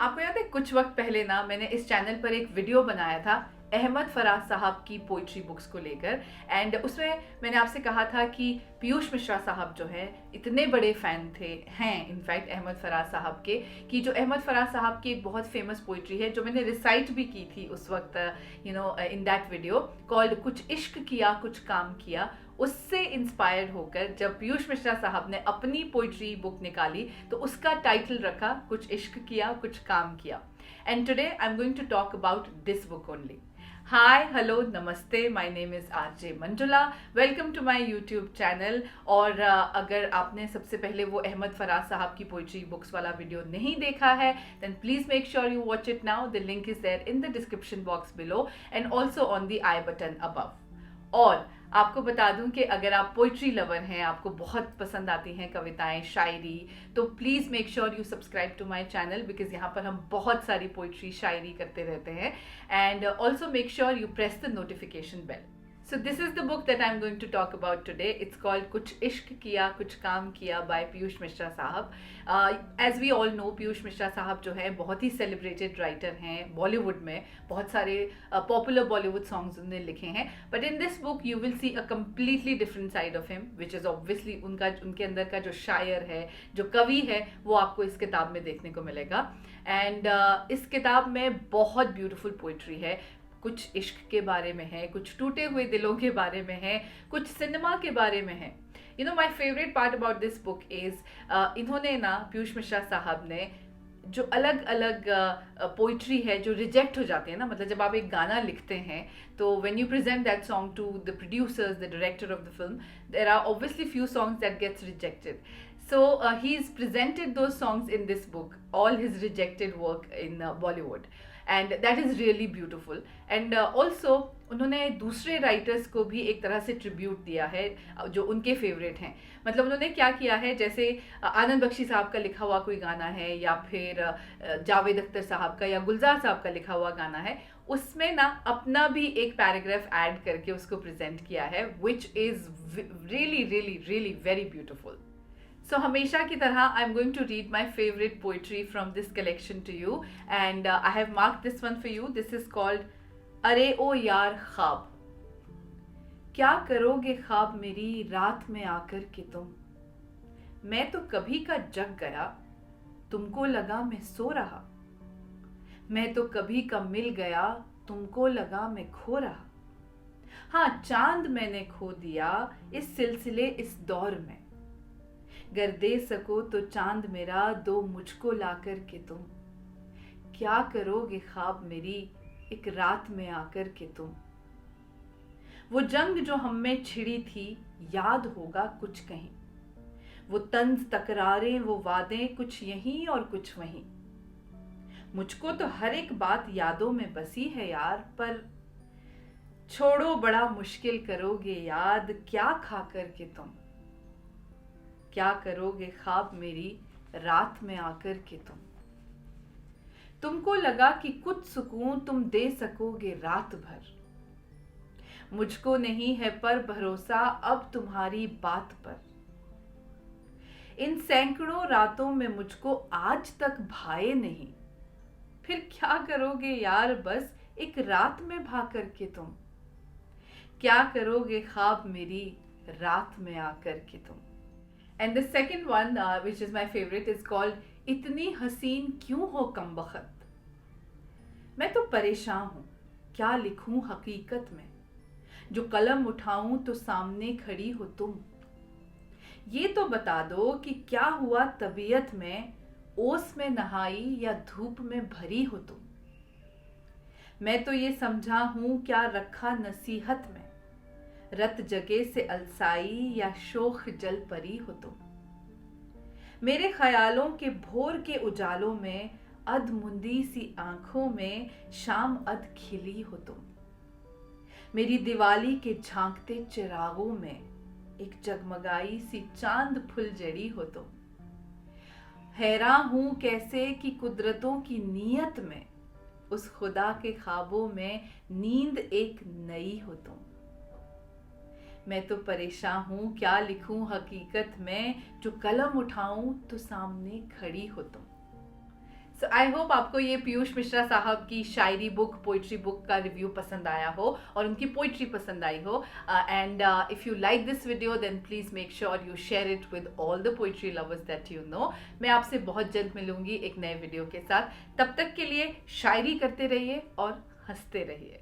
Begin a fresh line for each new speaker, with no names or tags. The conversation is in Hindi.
आपको याद है कुछ वक्त पहले ना मैंने इस चैनल पर एक वीडियो बनाया था अहमद फराज साहब की पोइट्री बुक्स को लेकर। एंड उसमें मैंने आपसे कहा था कि पीयूष मिश्रा साहब जो है इतने बड़े फैन थे हैं इनफैक्ट अहमद फराज साहब के, कि जो अहमद फराज साहब की एक बहुत फेमस पोइट्री है जो मैंने रिसाइट भी की थी उस वक्त, इन दैट वीडियो कॉल्ड कुछ इश्क किया कुछ काम किया, उससे इंस्पायर्ड होकर जब पीयूष मिश्रा साहब ने अपनी पोइट्री बुक निकाली तो उसका टाइटल रखा कुछ इश्क किया कुछ काम किया। And today I am going to talk about this book only. Hi hello नमस्ते, my name is RJ Manjula, welcome to my YouTube channel. और अगर आपने सबसे पहले वो अहमद फराज साहब की पोइट्री बुक्स वाला वीडियो नहीं देखा है then please make sure you watch it now. The link is there in the description box below and also on the i button above. और आपको बता दूं कि अगर आप पोइट्री लवर हैं, आपको बहुत पसंद आती हैं कविताएं शायरी, तो please make sure you subscribe to my channel because यहाँ पर हम बहुत सारी पोइट्री शायरी करते रहते हैं। And also make sure you press the notification bell. So this is the book that I'm going to talk about today. It's called कुछ इश्क किया कुछ काम किया by पीयूष मिश्रा साहब। As we all know, Piyush Mishra साहब जो है बहुत ही सेलिब्रेटेड राइटर हैं बॉलीवुड में, बहुत सारे पॉपुलर बॉलीवुड सॉन्ग्स उन्होंने लिखे हैं। But in this book you will see a completely different side of him which is obviously उनके अंदर का जो शायर है, जो कवि है, वो आपको इस किताब में देखने को मिलेगा। एंड इस किताब में बहुत ब्यूटीफुल पोइट्री है, कुछ इश्क के बारे में है, कुछ टूटे हुए दिलों के बारे में है, कुछ सिनेमा के बारे में है। You know my favourite part about this book is इन्होंने ना पीयूष मिश्रा साहब ने जो अलग अलग पोइट्री है जो रिजेक्ट हो जाती है ना, मतलब जब आप एक गाना लिखते हैं तो when you present that song to the producers, the director of the film, there are obviously few songs that gets rejected. So he's presented those songs in this book, all his rejected work in Bollywood, and that is really beautiful. And also उन्होंने दूसरे राइटर्स को भी एक तरह से ट्रिब्यूट दिया है जो उनके फेवरेट हैं। मतलब उन्होंने क्या किया है, जैसे आनंद बख्शी साहब का लिखा हुआ कोई गाना है या फिर जावेद अख्तर साहब का या गुलजार साहब का लिखा हुआ गाना है, उसमें ना अपना भी एक पैराग्राफ ऐड करके उसको प्रेजेंट किया है, which is really really really very beautiful. So हमेशा की तरह I am going to read my favourite poetry from this collection to you and I have marked this one for you. This is called अरे ओ यार ख्वाब. क्या करोगे ख्वाब मेरी रात में आकर के तुम, मैं तो कभी का जग गया तुमको लगा मैं सो रहा, मैं तो कभी का मिल गया तुमको लगा मैं खो रहा. हाँ, चांद मैंने खो दिया इस सिलसिले इस दौर में, गर दे सको तो चांद मेरा दो मुझको लाकर के तुम, क्या करोगे ख्वाब मेरी एक रात में आकर के तुम. वो जंग जो हम में छिड़ी थी याद होगा कुछ कहीं, वो तंज तकरारें वो वादे कुछ यहीं और कुछ वहीं. मुझको तो हर एक बात यादों में बसी है यार, पर छोड़ो बड़ा मुश्किल करोगे याद क्या खा कर के तुम, क्या करोगे ख्वाब मेरी रात में आकर के तुम. तुमको लगा कि कुछ सुकून तुम दे सकोगे रात भर, मुझको नहीं है पर भरोसा अब तुम्हारी बात पर. इन सैकड़ों रातों में मुझको आज तक भाए नहीं, फिर क्या करोगे यार बस एक रात में भा कर के तुम, क्या करोगे ख्वाब मेरी रात में आकर के तुम. And the second one, which is my favorite, is called इतनी हसीन क्यों हो कमबख्त. मैं तो परेशान हूँ क्या लिखूं हकीकत में, जो कलम उठाऊं तो सामने खड़ी हो तुम. ये तो बता दो कि क्या हुआ तबीयत में, ओस में नहाई या धूप में भरी हो तुम. मैं तो ये समझा हूँ क्या रखा नसीहत में, रत जगे से अलसाई या शोख जल परी हो तुम. मेरे ख्यालों के भोर के उजालों में अध मुंदी सी आंखों में शाम अध खिली हो तुम. मेरी दिवाली के झांकते चिरागों में एक जगमगाई सी चांद फुलझड़ी हो तुम. हैरान हूं कैसे कि कुदरतों की नीयत में उस खुदा के ख्वाबों में नींद एक नई हो तुम. मैं तो परेशान हूँ क्या लिखूं हकीकत में, जो कलम उठाऊं तो सामने खड़ी हो तुम. सो आई होप आपको ये पीयूष मिश्रा साहब की शायरी बुक, पोइट्री बुक का रिव्यू पसंद आया हो और उनकी पोइट्री पसंद आई हो. And if you like this video then please make sure you share it with all the poetry lovers that you know. मैं आपसे बहुत जल्द मिलूंगी एक नए वीडियो के साथ. तब तक के लिए शायरी करते रहिए और हंसते रहिए.